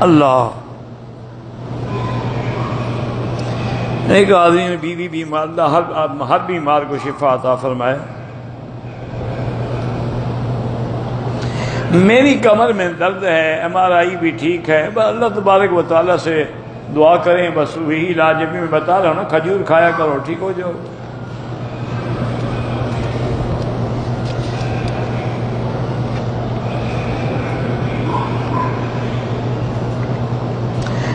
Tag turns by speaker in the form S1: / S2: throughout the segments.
S1: اللہ. ایک آدمی میں بیوی بیمار، اللہ ہر بیمار کو شفا عطا فرمائے. میری کمر میں درد ہے، MRI بھی ٹھیک ہے، بس اللہ تبارک و تعالیٰ سے دعا کریں، بس وہی علاج ابھی میں بتا رہا ہوں نا، کھجور کھایا کرو ٹھیک ہو جاؤ.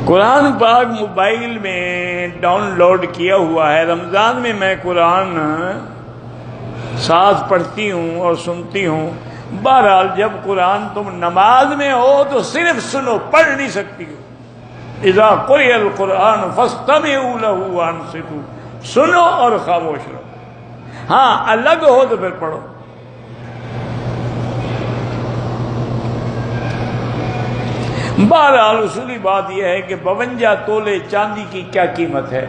S1: قرآن پاک موبائل میں ڈاؤن لوڈ کیا ہوا ہے. رمضان میں میں قرآن ساتھ پڑھتی ہوں اور سنتی ہوں. بہرحال جب قرآن تم نماز میں ہو تو صرف سنو، پڑھ نہیں سکتی ہو. اذا قرئ القرآن فاستمعوا له وانصتوا، سنو اور خاموش رہو. ہاں الگ ہو تو پھر پڑھو. بہرحال اصولی بات یہ ہے کہ 52 تولے چاندی کی کیا قیمت ہے.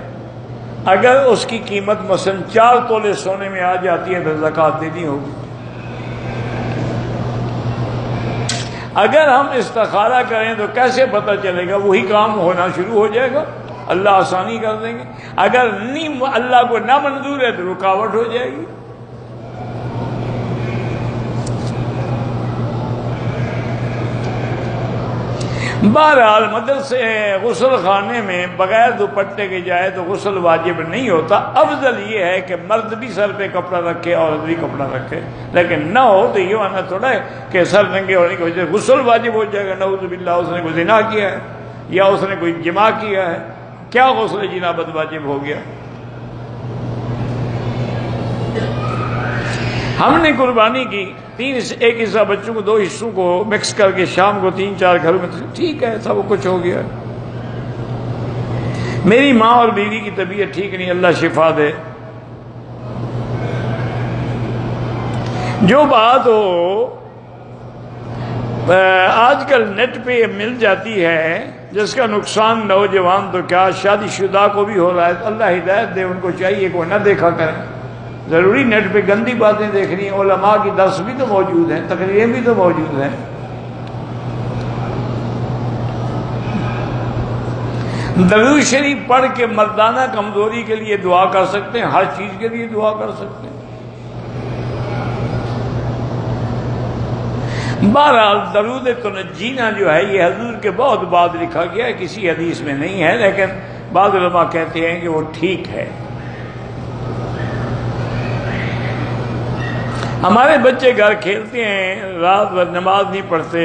S1: اگر اس کی قیمت مثلا 4 تولے سونے میں آ جاتی ہے تو زکوٰۃ دینی ہوگی. اگر ہم استخارہ کریں تو کیسے پتہ چلے گا؟ وہی کام ہونا شروع ہو جائے گا، اللہ آسانی کر دیں گے. اگر اللہ کو نہ منظور ہے تو رکاوٹ ہو جائے گی. بہرحال مدرسے غسل خانے میں بغیر دوپٹے کے جائے تو غسل واجب نہیں ہوتا. افضل یہ ہے کہ مرد بھی سر پہ کپڑا رکھے، عورت بھی کپڑا رکھے، لیکن نہ ہو تو یہ معنی تھوڑا ہے کہ سر ننگے ہونے کی وجہ سے غسل واجب ہو جائے گا. نعوذ باللہ اس نے کوئی زنا کیا ہے یا اس نے کوئی جماع کیا ہے، کیا غسل جنابت واجب ہو گیا؟ ہم نے قربانی کی 3 ایک حصہ بچوں کو 2 حصوں کو مکس کر کے شام کو 3-4 گھروں میں، ٹھیک ہے سب کچھ ہو گیا. میری ماں اور بیوی کی طبیعت ٹھیک نہیں، اللہ شفا دے. جو بات ہو آج کل نیٹ پہ مل جاتی ہے، جس کا نقصان نوجوان تو کیا شادی شدہ کو بھی ہو رہا ہے. اللہ ہدایت دے، ان کو چاہیے کہ نہ دیکھا کریں. ضروری نیٹ پہ گندی باتیں دیکھنی ہیں. علماء کی درس بھی تو موجود ہیں، تقریریں بھی تو موجود ہیں. درود شریف پڑھ کے مردانہ کمزوری کے لیے دعا کر سکتے ہیں، ہر چیز کے لیے دعا کر سکتے ہیں. بہرحال درود تنجینا جو ہے یہ حضور کے بہت بعد لکھا گیا ہے، کسی حدیث میں نہیں ہے، لیکن بعض علماء کہتے ہیں کہ وہ ٹھیک ہے. ہمارے بچے گھر کھیلتے ہیں، رات بھر نماز نہیں پڑھتے.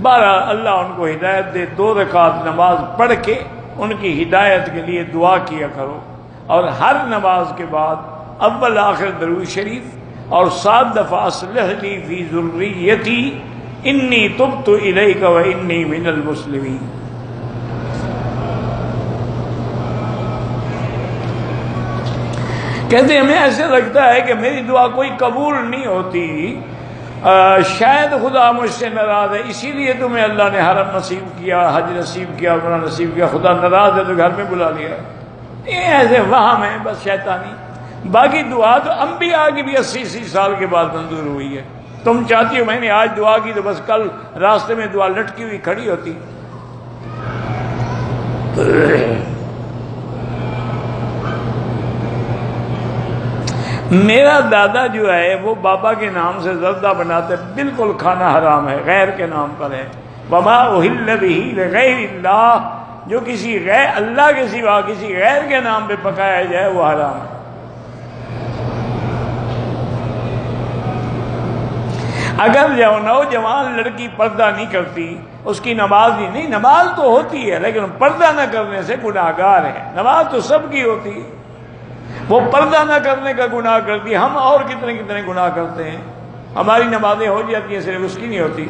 S1: بہرحال اللہ ان کو ہدایت دے. 2 رکعت نماز پڑھ کے ان کی ہدایت کے لیے دعا کیا کرو، اور ہر نماز کے بعد اول آخر درود شریف اور 7 دفعہ اصلح لی فی ذریتی انی تبت الیک و انی من المسلمین. کہتے ہیں ہمیں ایسے لگتا ہے کہ میری دعا کوئی قبول نہیں ہوتی، شاید خدا مجھ سے ناراض ہے، اسی لیے تمہیں اللہ نے حرم نصیب کیا، حج نصیب کیا، عمرہ نصیب کیا. خدا ناراض ہے تو گھر میں بلا لیا. یہ ایسے وہم ہے بس شیطانی. باقی دعا تو انبیاء کی بھی 80 سال کے بعد منظور ہوئی ہے. تم چاہتی ہو میں نے آج دعا کی تو بس کل راستے میں دعا لٹکی ہوئی کھڑی ہوتی. میرا دادا جو ہے وہ بابا کے نام سے زردہ بناتے، بالکل کھانا حرام ہے، غیر کے نام پر ہے. وما اہل بہ لغیر اللہ، جو کسی غیر اللہ کے سوا کسی غیر کے نام پہ پکایا جائے وہ حرام ہے. اگر جو نوجوان لڑکی پردہ نہیں کرتی اس کی نماز ہی نہیں، نماز تو ہوتی ہے لیکن پردہ نہ کرنے سے گناہگار ہے. نماز تو سب کی ہوتی ہے، وہ پردہ نہ کرنے کا گناہ کرتی ہے. ہم اور کتنے کتنے گناہ کرتے ہیں، ہماری نمازیں ہو جاتی ہیں صرف اس کی نہیں ہوتی.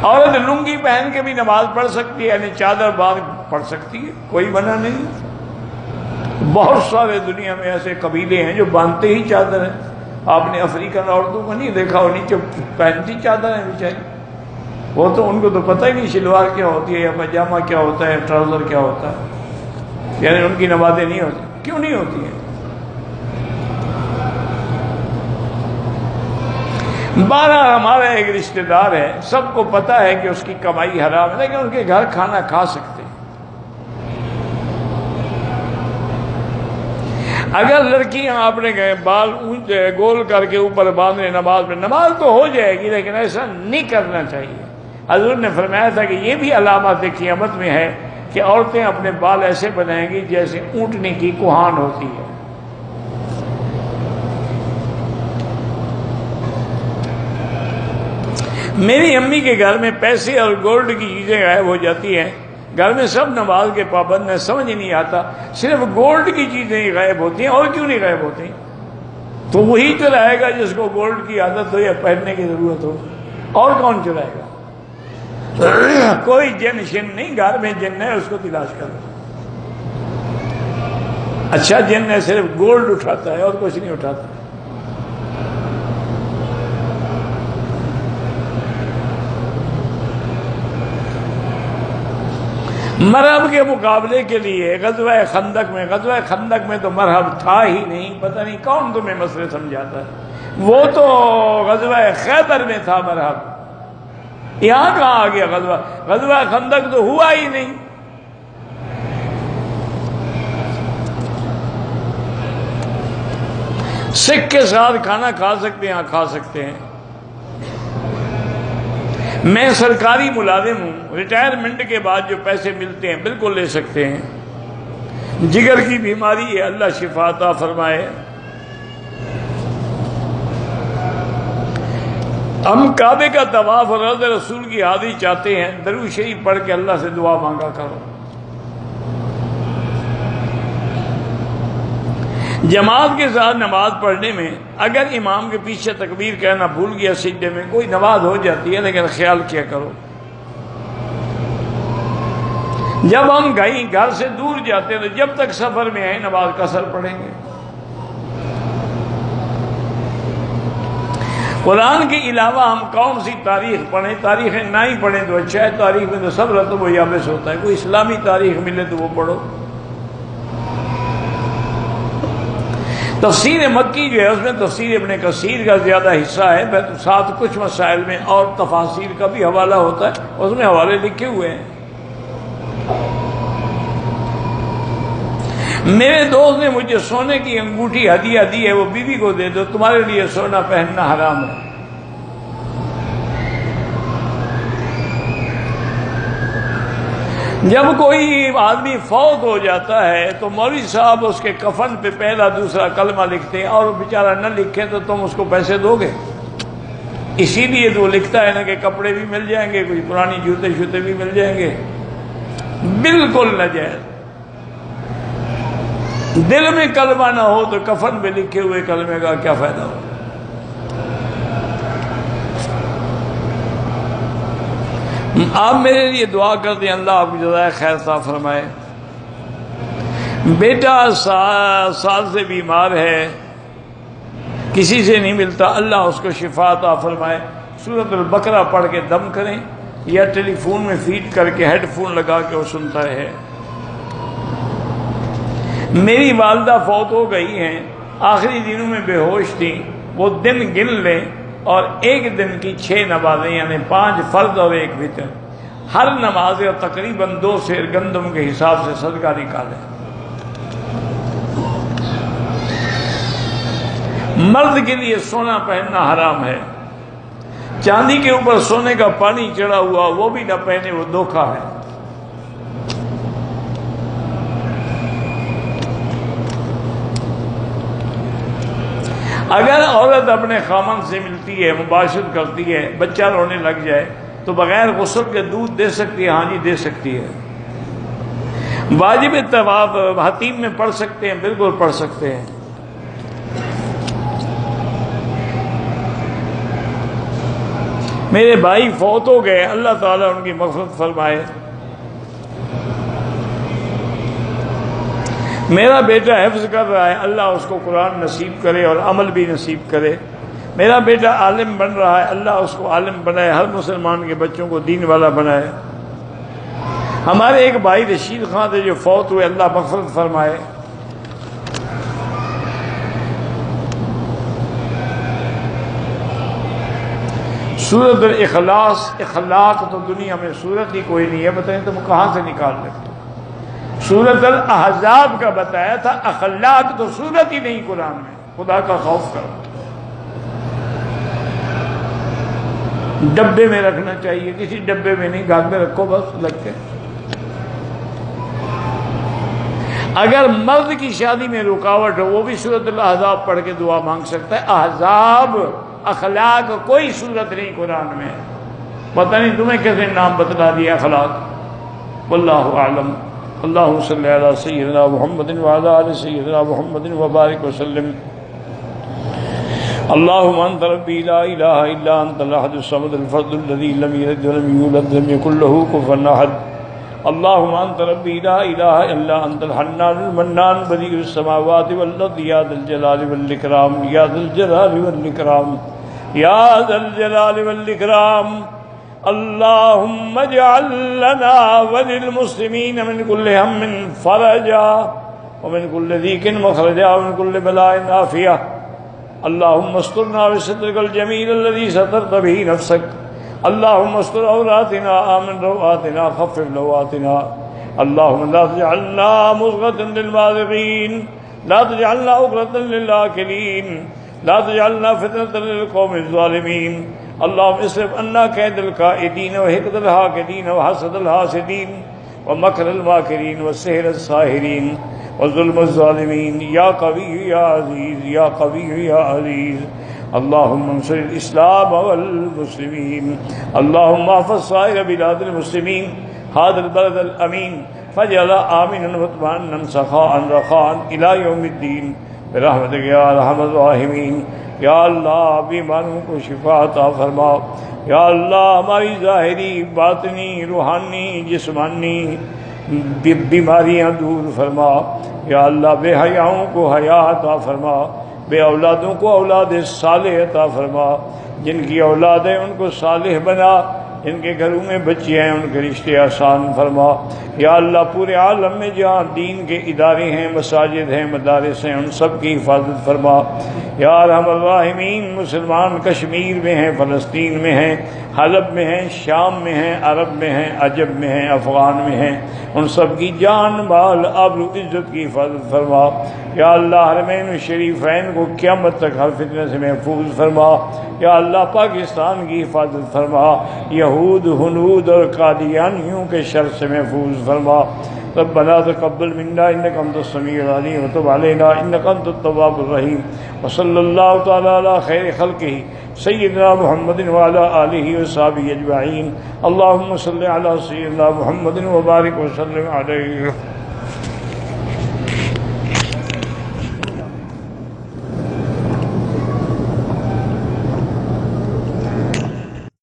S1: عورت لنگی پہن کے بھی نماز پڑھ سکتی ہے، یعنی چادر باندھ پڑھ سکتی ہے، کوئی منع نہیں. بہت سارے دنیا میں ایسے قبیلے ہیں جو باندھتے ہی چادر ہیں. آپ نے افریقن عورتوں کو نہیں دیکھا، وہ نیچے پہنتی چادر ہیں بیچاری. وہ تو ان کو تو پتہ ہی نہیں شلوار کیا ہوتی ہے یا پاجامہ کیا ہوتا ہے، ٹراؤزر کیا ہوتا ہے. یعنی ان کی نمازیں نہیں ہوتی. کیوں نہیں ہوتی ہیں؟ 12 ہمارا ایک رشتہ دار ہے، سب کو پتا ہے کہ اس کی کمائی حرام ہے، لیکن ان کے گھر کھانا کھا سکتے ہیں۔ اگر لڑکیاں آپ نے کہے بال اونچے گول کر کے اوپر باندھنے نماز میں، نماز تو ہو جائے گی لیکن ایسا نہیں کرنا چاہیے۔ حضور نے فرمایا تھا کہ یہ بھی علامات قیامت میں ہے کہ عورتیں اپنے بال ایسے بنائیں گی جیسے اونٹنی کی کوہان ہوتی ہے۔ میری امی کے گھر میں پیسے اور گولڈ کی چیزیں غائب ہو جاتی ہیں، گھر میں سب نماز کے پابند ہیں، سمجھ نہیں آتا صرف گولڈ کی چیزیں ہی غائب ہوتی ہیں، اور کیوں نہیں غائب ہوتی؟ تو وہی چلائے گا جس کو گولڈ کی عادت ہو یا پہننے کی ضرورت ہو، اور کون چلائے گا؟ کوئی جن شن نہیں، گھر میں جن ہے اس کو تلاش کرو۔ اچھا جن ہے صرف گولڈ اٹھاتا ہے اور کچھ نہیں اٹھاتا۔ مرحب کے مقابلے کے لیے غزوہ خندق میں تو مرحب تھا ہی نہیں، پتہ نہیں کون تمہیں مسئلے سمجھاتا ہے، وہ تو غزوہ خیبر میں تھا مرحب، یہاں کہاں آ گیا غزوہ خندق تو ہوا ہی نہیں۔ سکھ کے ساتھ کھانا کھا سکتے ہیں، ہاں کھا سکتے ہیں۔ میں سرکاری ملازم ہوں، ریٹائرمنٹ کے بعد جو پیسے ملتے ہیں بالکل لے سکتے ہیں۔ جگر کی بیماری ہے، اللہ شفا عطا فرمائے۔ ہم کعبے کا طواف اور روضہ رسول کی حاضری چاہتے ہیں، درود شریف پڑھ کے اللہ سے دعا مانگا کرو۔ جماعت کے ساتھ نماز پڑھنے میں اگر امام کے پیچھے تکبیر کہنا بھول گیا سجدے میں، کوئی نماز ہو جاتی ہے لیکن خیال کیا کرو۔ جب ہم کہیں گھر سے دور جاتے ہیں تو جب تک سفر میں ہیں نماز قصر پڑھیں گے۔ قرآن کے علاوہ ہم کون سی تاریخ پڑھیں؟ تاریخیں نہ ہی پڑھیں تو اچھا ہے، تاریخ میں تو سب رتب و یابس ہوتا ہے، کوئی اسلامی تاریخ ملے تو وہ پڑھو۔ تفسیر مکی جو ہے اس میں تفسیر ابن کثیر کا زیادہ حصہ ہے، ساتھ کچھ مسائل میں اور تفاسیر کا بھی حوالہ ہوتا ہے، اس میں حوالے لکھے ہوئے ہیں۔ میرے دوست نے مجھے سونے کی انگوٹھی ہدیہ دی ہے، وہ بیوی کو دے دو، تمہارے لیے سونا پہننا حرام ہے۔ جب کوئی آدمی فوت ہو جاتا ہے تو مولوی صاحب اس کے کفن پہ پہلا دوسرا کلمہ لکھتے ہیں، اور بیچارہ نہ لکھے تو تم اس کو پیسے دو گے؟ اسی لیے تو وہ لکھتا ہے نا کہ کپڑے بھی مل جائیں گے، کچھ پرانی جوتے شوتے بھی مل جائیں گے۔ بالکل ناجائز۔ دل میں کلمہ نہ ہو تو کفن پہ لکھے ہوئے کلمے کا کیا فائدہ ہو؟ آپ میرے لیے دعا کرتے ہیں، اللہ آپ کی جزائے خیر عطا فرمائے۔ بیٹا سال سے بیمار ہے، کسی سے نہیں ملتا، اللہ اس کو شفا عطا فرمائے۔ سورۃ البقرہ پڑھ کے دم کریں یا ٹیلی فون میں فیڈ کر کے ہیڈ فون لگا کے وہ سنتا رہے۔ میری والدہ فوت ہو گئی ہیں، آخری دنوں میں بے ہوش تھیں، وہ دن گن لیں اور ایک دن کی 6 نمازیں یعنی 5 فرض اور 1 وتر، ہر نماز اور تقریباً 2 سیر گندم کے حساب سے صدقہ نکالیں۔ مرد کے لیے سونا پہننا حرام ہے، چاندی کے اوپر سونے کا پانی چڑھا ہوا وہ بھی نہ پہنے، وہ دھوکہ ہے۔ اگر عورت اپنے خامن سے ملتی ہے، مباشرت کرتی ہے، بچہ رونے لگ جائے تو بغیر غسل کے دودھ دے سکتی ہے؟ ہاں جی دے سکتی ہے۔ واجب طواف حتیم میں پڑھ سکتے ہیں؟ بالکل پڑھ سکتے ہیں۔ میرے بھائی فوت ہو گئے، اللہ تعالیٰ ان کی مغفرت فرمائے۔ میرا بیٹا حفظ کر رہا ہے، اللہ اس کو قرآن نصیب کرے اور عمل بھی نصیب کرے۔ میرا بیٹا عالم بن رہا ہے، اللہ اس کو عالم بنائے، ہر مسلمان کے بچوں کو دین والا بنائے۔ ہمارے ایک بھائی رشید خان تھے جو فوت ہوئے، اللہ مغفرت فرمائے۔ سورت الاخلاص، اخلاق تو دنیا میں صورت ہی کوئی نہیں ہے، بتائیں تم کہاں سے نکال لیتے؟ سورت الاحزاب کا بتایا تھا، اخلاق تو صورت ہی نہیں قرآن میں۔ خدا کا خوف کرو، ڈبے میں رکھنا چاہیے، کسی ڈبے میں نہیں، گھر میں رکھو بس لگ کے۔ اگر مرد کی شادی میں رکاوٹ ہو وہ بھی سورت الاحزاب پڑھ کے دعا مانگ سکتا ہے۔ احزاب اخلاق کوئی صورت نہیں قرآن میں، پتہ نہیں تمہیں کیسے نام بتلا دیا اخلاق، واللہ اعلم۔ اللہم صلی علی سیدنا محمد وعلی آل سیدنا محمد وبارک وسلم۔ اللہم انت ربی لا الہ الا انت الاحد الصمد الفرد الذی لم یلد ولم یولد ولم یکن له کفوا احد۔ اللہم انت ربی لا الہ الا انت الحنان المنان بدیع السماوات والارض یا ذا الجلال والاکرام یا ذا الجلال والاکرام یا ذا الجلال والاکرام۔ اللہم اجعل لنا وللمسلمین من کل ہم فرجا ومن کل ضیق مخرجا ومن کل بلاء عافیہ۔ اللہم استرنا بسترک الجمیل الذی سترت به نفسک۔ اللہم استر عوراتنا آمن رواتنا خفف لواتنا۔ اللہم لا تجعلنا مضغة للبالغین لا تجعلنا عقدة للآکلین لا تجعلنا فتنة للقوم الظالمین۔ اللہم اصرف عنا کید الکائدین وحقد الحاقدین وحسد الحاسدین ومکر الماکرین وسحر الساحرین وظلم الظالمین یا قوی یا عزیز یا قوی یا عزیز۔ اللہم انصر الاسلام والمسلمین۔ اللہم احفظ سائر بلاد المسلمین هذا البلد الامین فاجعل آمنا مطمئنا سخاء رخاء الى یوم الدین برحمتک یا ارحم الراحمین۔ یا اللہ بیماروں کو شفا عطا فرما، یا اللہ ہماری ظاہری باطنی روحانی جسمانی بیماریاں دور فرما، یا اللہ بے حیاؤں کو حیا عطا فرما، بے اولادوں کو اولاد صالح عطا فرما، جن کی اولاد ہیں ان کو صالح بنا، جن کے گھروں میں بچے ہیں ان کے رشتے آسان فرما۔ یا اللہ پورے عالم میں جہاں دین کے ادارے ہیں، مساجد ہیں، مدارس ہیں، ان سب کی حفاظت فرما۔ یا ارحم الراحمین، مسلمان کشمیر میں ہیں، فلسطین میں ہیں، حلب میں ہیں، شام میں ہیں، عرب میں ہیں، عجب میں ہیں، افغان میں ہیں، ان سب کی جان مال آبرو عزت کی حفاظت فرما۔ یا اللہ حرمین الشریفین کو قیامت تک ہر فتنہ سے محفوظ فرما۔ یا اللہ پاکستان کی حفاظت فرما، یہود ہنود اور قادیانیوں کے شر سے محفوظ فرما۔ ربنا تقبل منا انك انت السميع العليم وتب علينا انك انت التواب الرحيم وصلى الله تعالى على خير خلقه سيدنا محمد وعلى اله وصحبه اجمعين۔ اللهم صل على سيدنا محمد وبارك وسلم عليه۔